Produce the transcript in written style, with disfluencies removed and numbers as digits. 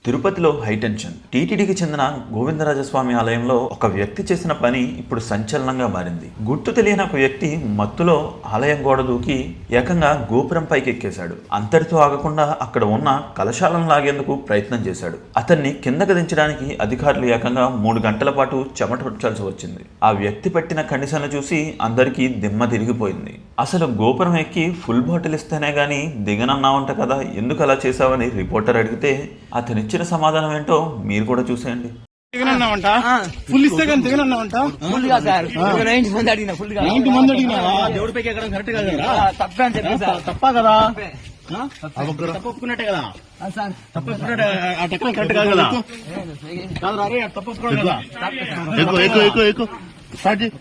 తిరుపతిలో హైటెన్షన్. టీటీడీకి చెందిన గోవిందరాజస్వామి ఆలయంలో ఒక వ్యక్తి చేసిన పని ఇప్పుడు సంచలనంగా మారింది. గుర్తు తెలియని ఒక వ్యక్తి మత్తులో ఆలయం గోడ దూకి ఏకంగా గోపురం పైకి ఎక్కేశాడు. అంతటితో ఆగకుండా అక్కడ ఉన్న కలశాలను లాగేందుకు ప్రయత్నం చేశాడు. అతన్ని కిందకు దించడానికి అధికారులు ఏకంగా 3 గంటల పాటు చెమటొడ్చాల్సి వచ్చింది. ఆ వ్యక్తి పట్టిన కండిషన్ చూసి అందరికీ దిమ్మ తిరిగిపోయింది. అసలు గోపురం ఎక్కి ఫుల్ బాటిల్ ఇస్తేనే గానీ దిగనన్నావంట కదా, ఎందుకు అలా చేశావని రిపోర్టర్ అడిగితే అతనిచ్చిన సమాధానం ఏంటో మీరు కూడా చూసేయండి. ఫుల్ ఇస్తే కానీ దిగనన్నావంట. ఫుల్ గా సార్ 90 మంది అడిగినా ఫుల్ గా 90 మంది అడిగినావా? దేవుడి పైకి ఎక్కడం కరెక్ట్ కాదు కదా, తప్పే అని చెప్పి సార్. తప్ప కదా, తప్పుకున్నట్టే కదా, తప్పుకున్నట్టే. ఆ టెక్నిక్ కరెక్ట్ కాదు కదా, కాదు రే, తప్పుకున్నాడు కదా. ఎక్కువ స్టార్ట్ చేయి.